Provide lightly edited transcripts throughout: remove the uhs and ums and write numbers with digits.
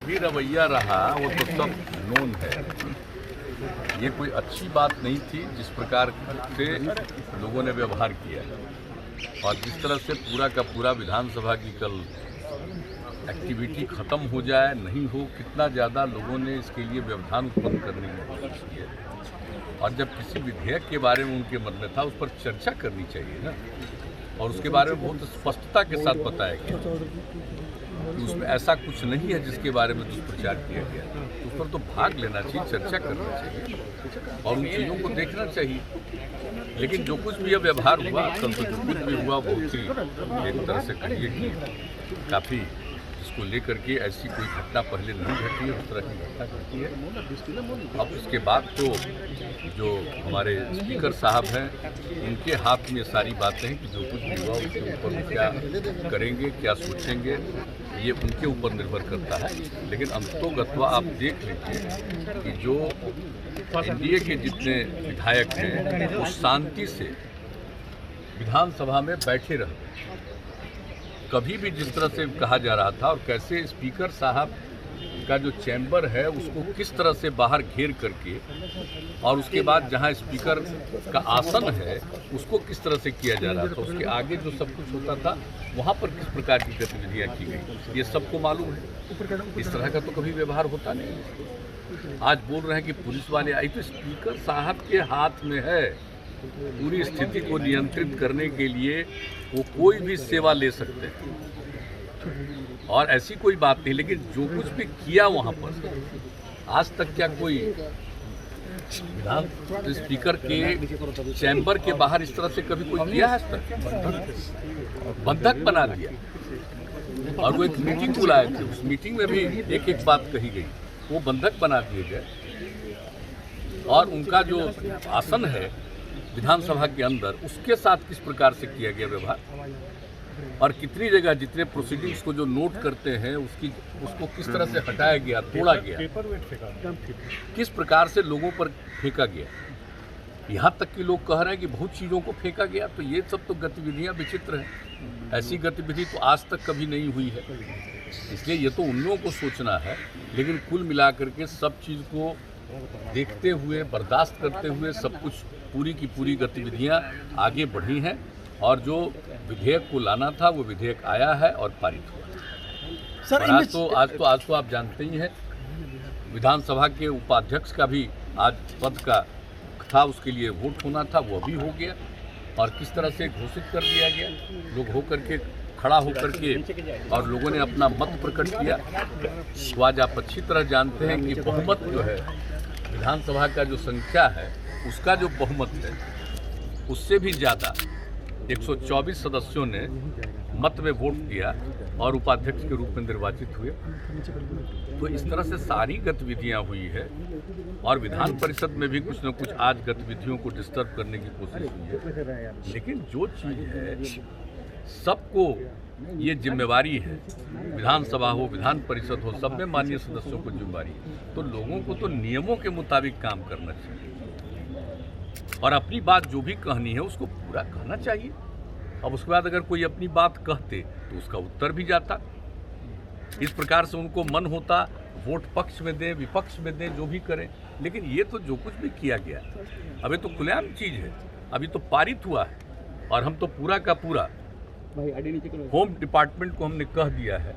भी रवैया रहा वो तो सब नोन है। ये कोई अच्छी बात नहीं थी जिस प्रकार से लोगों ने व्यवहार किया, और जिस तरह से पूरा का पूरा विधानसभा की कल एक्टिविटी ख़त्म हो जाए नहीं हो, कितना ज़्यादा लोगों ने इसके लिए व्यवधान उत्पन्न करने की कोशिश की है। और जब किसी विधेयक के बारे में उनके मन में था उस पर चर्चा करनी चाहिए ना, और उसके बारे में बहुत स्पष्टता के साथ बताया गया कि उसमें ऐसा कुछ नहीं है जिसके बारे में दुष्प्रचार किया गया। उस पर तो भाग लेना चाहिए, चर्चा करना चाहिए और उन चीज़ों को देखना चाहिए। लेकिन जो कुछ भी अब व्यवहार हुआ, कल तो जो कुछ भी हुआ बहुत ही एक तरह से कहिए कि काफ़ी इसको लेकर के ऐसी कोई घटना पहले नहीं घटी है, उस तरह की घटना घटी है। अब इसके बाद तो जो हमारे स्पीकर साहब हैं उनके हाथ में सारी बातें हैं कि जो कुछ भी हुआ उसके ऊपर वो क्या करेंगे, क्या सोचेंगे, ये उनके ऊपर निर्भर करता है। लेकिन अंततोगत्वा आप देख लीजिए कि जो एनडीए के जितने विधायक हैं वो शांति से विधानसभा में बैठे रहे। कभी भी जिस तरह से कहा जा रहा था और कैसे स्पीकर साहब का जो चैम्बर है उसको किस तरह से बाहर घेर करके, और उसके बाद जहां स्पीकर का आसन है उसको किस तरह से किया जा रहा था, उसके आगे जो सब कुछ होता था वहां पर किस प्रकार की गतिविधियां की गई, ये सबको मालूम है। इस तरह का तो कभी व्यवहार होता नहीं। आज बोल रहे हैं कि पुलिस वाले आई, तो स्पीकर साहब के हाथ में है पूरी स्थिति को नियंत्रित करने के लिए, वो कोई भी सेवा ले सकते हैं और ऐसी कोई बात नहीं। लेकिन जो कुछ भी किया वहाँ पर, आज तक क्या कोई विधान स्पीकर के चैम्बर के बाहर इस तरह से कभी कोई किया है? बंधक बना दिया। और वो एक मीटिंग बुलाए थे, उस मीटिंग में भी एक एक बात कही गई, वो बंधक बना दिए गए। और उनका जो आसन है विधानसभा के अंदर, उसके साथ किस प्रकार से किया गया व्यवहार, और कितनी जगह जितने प्रोसीडिंग्स को जो नोट करते हैं उसको किस तरह से हटाया गया, तोड़ा गया, किस प्रकार से लोगों पर फेंका गया। यहाँ तक कि लोग कह रहे हैं कि बहुत चीज़ों को फेंका गया। तो ये सब तो गतिविधियाँ विचित्र हैं। ऐसी गतिविधि तो आज तक कभी नहीं हुई है। इसलिए ये तो उन लोगों को सोचना है। लेकिन कुल मिलाकर के सब चीज़ को देखते हुए, बर्दाश्त करते हुए, सब कुछ पूरी की पूरी गतिविधियां आगे बढ़ी हैं और जो विधेयक को लाना था वो विधेयक आया है और पारित हुआ। सर आज तो आप जानते ही हैं, विधानसभा के उपाध्यक्ष का भी आज पद का था, उसके लिए वोट होना था, वो भी हो गया और किस तरह से घोषित कर दिया गया। लोग होकर के खड़ा होकर के और लोगों ने अपना मत प्रकट किया। तो आज आप अच्छी तरह जानते हैं कि बहुमत जो है विधानसभा का जो संख्या है उसका जो बहुमत है उससे भी ज़्यादा 124 सदस्यों ने मत में वोट दिया और उपाध्यक्ष के रूप में निर्वाचित हुए। तो इस तरह से सारी गतिविधियां हुई है और विधान परिषद में भी कुछ न कुछ आज गतिविधियों को डिस्टर्ब करने की कोशिश हुई है। लेकिन जो चीज़ है सबको ये जिम्मेवारी है, विधानसभा हो, विधान परिषद हो, सब में माननीय सदस्यों को जिम्मेवारी है। तो लोगों को तो नियमों के मुताबिक काम करना चाहिए और अपनी बात जो भी कहनी है उसको पूरा कहना चाहिए। अब उसके बाद अगर कोई अपनी बात कहते तो उसका उत्तर भी जाता। इस प्रकार से उनको मन होता वोट पक्ष में दें, विपक्ष में दें, जो भी करें। लेकिन ये तो जो कुछ भी किया गया अभी तो खुलेआम चीज़ है, अभी तो पारित हुआ है और हम तो पूरा का पूरा होम डिपार्टमेंट को हमने कह दिया है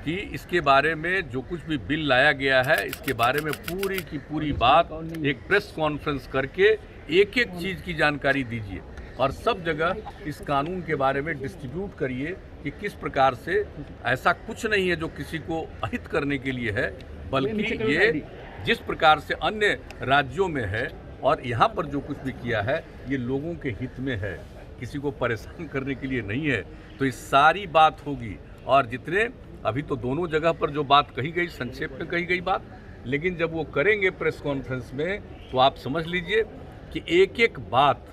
कि इसके बारे में जो कुछ भी बिल लाया गया है इसके बारे में पूरी की पूरी बात एक प्रेस कॉन्फ्रेंस करके एक एक चीज़ की जानकारी दीजिए और सब जगह इस कानून के बारे में डिस्ट्रीब्यूट करिए कि किस प्रकार से ऐसा कुछ नहीं है जो किसी को अहित करने के लिए है, बल्कि ये जिस प्रकार से अन्य राज्यों में है और यहाँ पर जो कुछ भी किया है ये लोगों के हित में है, किसी को परेशान करने के लिए नहीं है। तो इस सारी बात होगी और जितने अभी तो दोनों जगह पर जो बात कही गई संक्षेप में कही गई बात, लेकिन जब वो करेंगे प्रेस कॉन्फ्रेंस में तो आप समझ लीजिए कि एक एक बात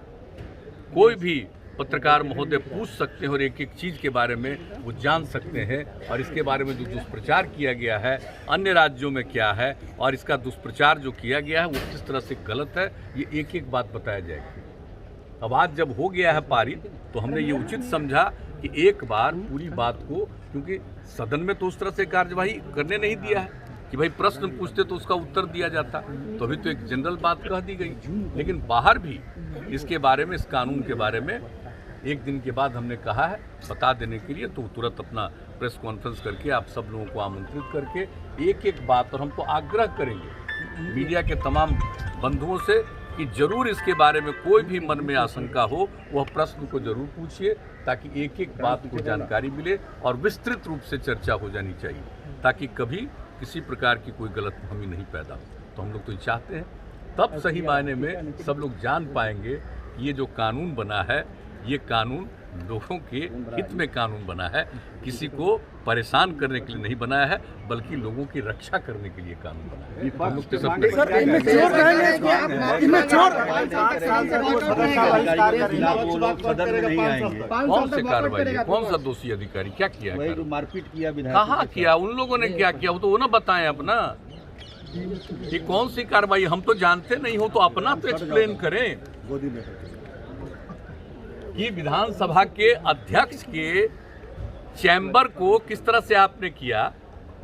कोई भी पत्रकार महोदय पूछ सकते हैं और एक एक चीज़ के बारे में वो जान सकते हैं और इसके बारे में जो दुष्प्रचार किया गया है अन्य राज्यों में क्या है और इसका दुष्प्रचार जो किया गया है वो किस तरह से गलत है, ये एक एक बात बताया जाएगी। अब आज जब हो गया है पारित तो हमने ये उचित समझा कि एक बार पूरी बात को, क्योंकि सदन में तो उस तरह से कार्यवाही करने नहीं दिया है कि भाई प्रश्न पूछते तो उसका उत्तर दिया जाता, तो अभी तो एक जनरल बात कह दी गई। लेकिन बाहर भी इसके बारे में, इस कानून के बारे में एक दिन के बाद हमने कहा है बता देने के लिए, तो तुरंत अपना प्रेस कॉन्फ्रेंस करके आप सब लोगों को आमंत्रित करके एक एक बात, और हम तो आग्रह करेंगे मीडिया के तमाम बंधुओं से कि जरूर इसके बारे में कोई भी मन में आशंका हो वह प्रश्न को जरूर पूछिए, ताकि एक एक बात को जानकारी मिले और विस्तृत रूप से चर्चा हो जानी चाहिए, ताकि कभी किसी प्रकार की कोई गलतफहमी नहीं पैदा हो। तो हम लोग तो ये चाहते हैं, तब सही मायने में सब लोग जान पाएंगे कि ये जो कानून बना है, ये कानून लोगों के हित में कानून बना है, किसी को परेशान करने के लिए नहीं बनाया है, बल्कि लोगों की रक्षा करने के लिए कानून बना है। हम लोग तो सब कौन से कार्रवाई, कौन सा दोषी अधिकारी क्या किया, मारपीट किया, कहाँ किया, उन लोगों ने क्या किया, वो तो वो ना बताएं अपना कि कौन सी कार्रवाई। हम तो जानते नहीं हो तो अपना तो एक्सप्लेन करें कि विधानसभा के अध्यक्ष के चैम्बर को किस तरह से आपने किया,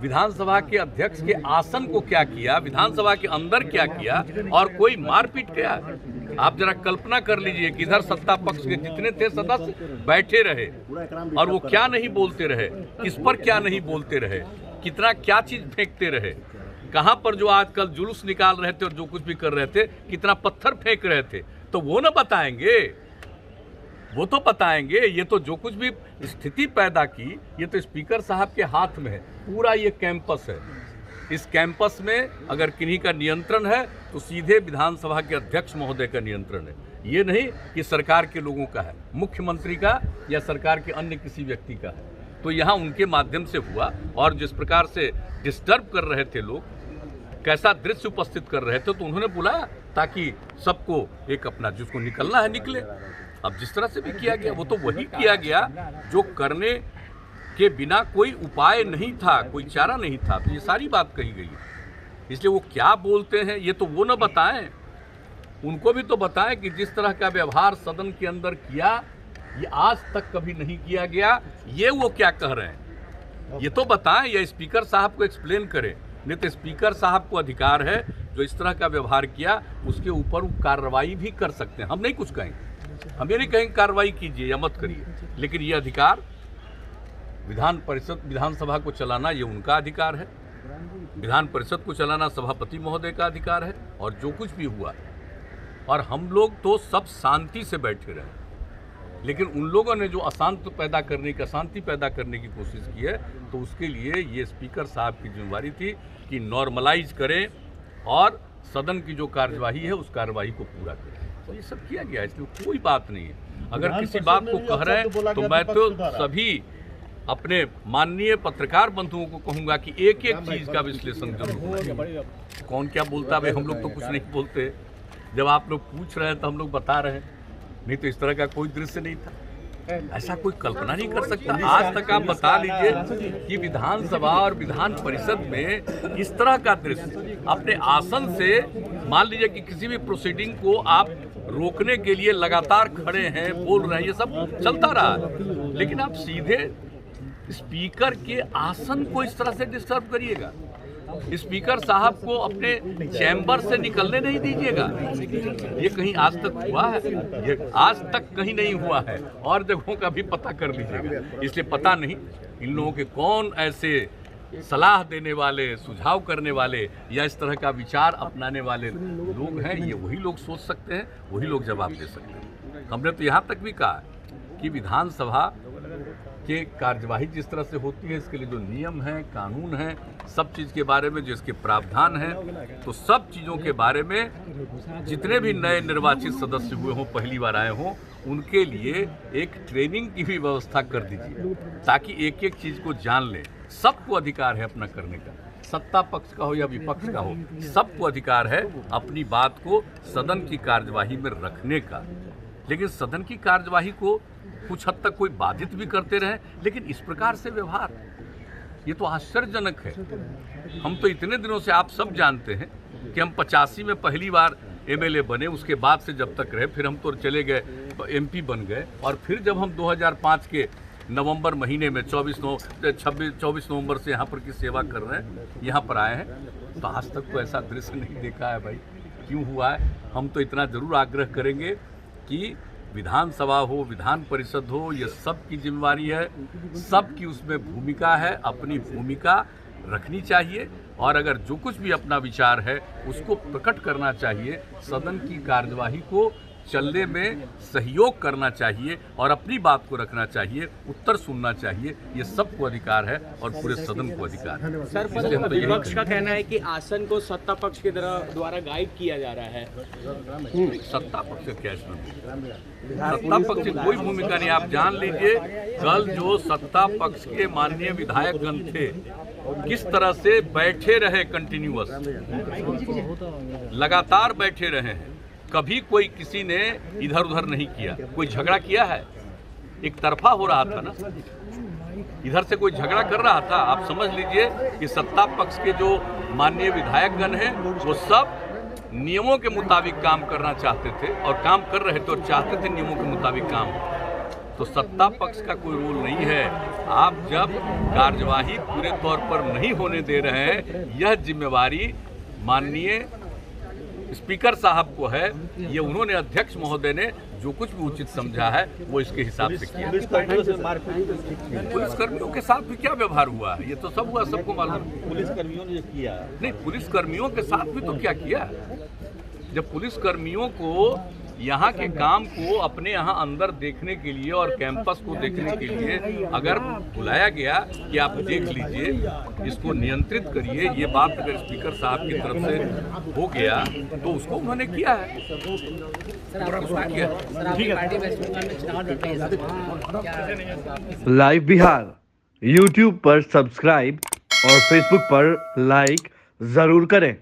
विधानसभा के अध्यक्ष के आसन को क्या किया, विधानसभा के अंदर क्या किया, और कोई मारपीट किया। आप जरा कल्पना कर लीजिए कि इधर सत्ता पक्ष के जितने थे सदस्य बैठे रहे और वो क्या नहीं बोलते रहे, किस पर क्या नहीं बोलते रहे, कितना क्या चीज फेंकते रहे, कहां पर जो आजकल जुलूस निकाल रहे थे और जो कुछ भी कर रहे थे, कितना पत्थर फेंक रहे थे, तो वो ना बताएंगे, वो तो बताएंगे। ये तो जो कुछ भी स्थिति पैदा की, ये तो स्पीकर साहब के हाथ में है। पूरा ये कैंपस है, इस कैंपस में अगर किन्हीं का नियंत्रण है तो सीधे विधानसभा के अध्यक्ष महोदय का नियंत्रण है। ये नहीं कि सरकार के लोगों का है, मुख्यमंत्री का या सरकार के अन्य किसी व्यक्ति का है। तो यहाँ उनके माध्यम से हुआ, और जिस प्रकार से डिस्टर्ब कर रहे थे लोग, कैसा दृश्य उपस्थित कर रहे थे, तो उन्होंने बुलाया ताकि सबको एक अपना जिसको निकलना है निकले। अब जिस तरह से भी किया गया वो तो वही किया गया जो करने के बिना कोई उपाय नहीं था, कोई चारा नहीं था। तो ये सारी बात कही गई है, इसलिए वो क्या बोलते हैं ये तो वो न बताएं, उनको भी तो बताएं कि जिस तरह का व्यवहार सदन के अंदर किया ये आज तक कभी नहीं किया गया। ये वो क्या कह रहे हैं ये तो बताएं, या स्पीकर साहब को एक्सप्लेन करें। नहीं तो स्पीकर साहब को अधिकार है जो इस तरह का व्यवहार किया उसके ऊपर वो कार्रवाई भी कर सकते हैं। हम नहीं कुछ कहेंगे, हम ये नहीं कहेंगे कार्रवाई कीजिए या मत करिए, लेकिन ये अधिकार विधान परिषद, विधानसभा को चलाना ये उनका अधिकार है, विधान परिषद को चलाना सभापति महोदय का अधिकार है। और जो कुछ भी हुआ, और हम लोग तो सब शांति से बैठे रहे, लेकिन उन लोगों ने जो अशांति पैदा करने की कोशिश की है, तो उसके लिए ये स्पीकर साहब की जिम्मेदारी थी कि नॉर्मलाइज करें और सदन की जो कार्यवाही है उस कार्यवाही को पूरा करें। तो ये सब किया गया, इसमें कोई बात नहीं है। अगर किसी बात को कह रहे हैं तो मैं तो सभी अपने माननीय पत्रकार बंधुओं को कहूंगा कि एक एक चीज का विश्लेषण जरूर होना। कौन क्या बोलता है, हम लोग तो कुछ नहीं बोलते। जब आप लोग पूछ रहे हैं तो हम लोग बता रहे हैं, नहीं तो इस तरह का कोई दृश्य नहीं था, ऐसा कोई कल्पना नहीं कर सकता। आज तक आप बता लीजिए कि विधानसभा और विधान परिषद में इस तरह का दृश्य, अपने आसन से मान लीजिए कि किसी भी प्रोसीडिंग को आप रोकने के लिए लगातार खड़े हैं, बोल रहे हैं, ये सब चलता रहा, लेकिन आप सीधे स्पीकर के आसन को इस तरह से डिस्टर्ब करिएगा, स्पीकर साहब को अपने चैम्बर से निकलने नहीं दीजिएगा। ये कहीं आज तक हुआ है? ये आज तक कहीं नहीं हुआ है, और जगहों का भी पता कर लीजिएगा। इसलिए पता नहीं इन लोगों के कौन ऐसे सलाह देने वाले, सुझाव करने वाले या इस तरह का विचार अपनाने वाले लोग हैं। ये वही लोग सोच सकते हैं, वही लोग जवाब दे सकते हैं। हमने तो यहाँ तक भी कहा कि विधानसभा के कार्यवाही जिस तरह से होती है, इसके लिए जो नियम हैं, कानून हैं, सब चीज़ के बारे में जिसके प्रावधान हैं, तो सब चीज़ों के बारे में जितने भी नए निर्वाचित सदस्य हुए हों, पहली बार आए हों, उनके लिए एक ट्रेनिंग की भी व्यवस्था कर दीजिए, ताकि एक एक चीज़ को जान लें। सबको अधिकार है अपना करने का, सत्ता पक्ष का हो या विपक्ष का हो, सबको अधिकार है अपनी बात को सदन की कार्यवाही में रखने का। लेकिन सदन की कार्यवाही को कुछ हद तक कोई बाधित भी करते रहे, लेकिन इस प्रकार से व्यवहार, ये तो आश्चर्यजनक है। हम तो इतने दिनों से आप सब जानते हैं कि हम 85 में पहली बार एमएलए बने, उसके बाद से जब तक रहे, फिर हम तो चले गए एमपी बन गए, और फिर जब हम 2005 के नवंबर महीने में 24 नवंबर से यहाँ पर की सेवा कर रहे हैं, यहाँ पर आए हैं। तो आज तक तो ऐसा दृश्य नहीं देखा है भाई, क्यों हुआ है? हम तो इतना ज़रूर आग्रह करेंगे कि विधानसभा हो, विधान परिषद हो, ये सब की जिम्मेवारी है, सबकी उसमें भूमिका है, अपनी भूमिका रखनी चाहिए और अगर जो कुछ भी अपना विचार है उसको प्रकट करना चाहिए, सदन की कार्यवाही को चलने में सहयोग करना चाहिए और अपनी बात को रखना चाहिए, उत्तर सुनना चाहिए। ये सबको अधिकार है और पूरे सदन को अधिकार है। सर, विपक्ष का कहना है कि आसन को सत्ता पक्ष के द्वारा गाइड किया जा रहा है। सत्ता पक्ष क्या इसमें? सत्ता पक्ष की कोई भूमिका नहीं। आप जान लीजिए, कल जो सत्ता पक्ष के माननीय विधायकगण थे किस तरह से बैठे रहे, कंटिन्यूअस लगातार बैठे रहे हैं, कभी कोई किसी ने इधर उधर नहीं किया। कोई झगड़ा किया है? एक तरफा हो रहा था ना, इधर से कोई झगड़ा कर रहा था। आप समझ लीजिए कि सत्ता पक्ष के जो माननीय विधायकगण हैं वो सब नियमों के मुताबिक काम करना चाहते थे और काम कर रहे थे और चाहते थे नियमों के मुताबिक काम। तो सत्ता पक्ष का कोई रोल नहीं है। आप जब कार्यवाही पूरे तौर पर नहीं होने दे रहे हैं, यह जिम्मेवारी माननीय स्पीकर साहब को है। ये उन्होंने, अध्यक्ष महोदय ने जो कुछ भी उचित समझा है वो इसके हिसाब से किया। पुलिसकर्मियों के साथ भी क्या व्यवहार हुआ, ये तो सब हुआ, सबको मालूम। पुलिसकर्मियों ने किया नहीं, पुलिसकर्मियों के साथ भी तो क्या किया। जब पुलिसकर्मियों को यहाँ के काम को अपने यहाँ अंदर देखने के लिए और कैंपस को देखने के लिए अगर बुलाया गया कि आप देख लीजिए, इसको नियंत्रित करिए, ये बात अगर स्पीकर साहब की तरफ से हो गया तो उसको उन्होंने किया है। लाइव बिहार YouTube पर सब्सक्राइब और Facebook पर लाइक जरूर करें।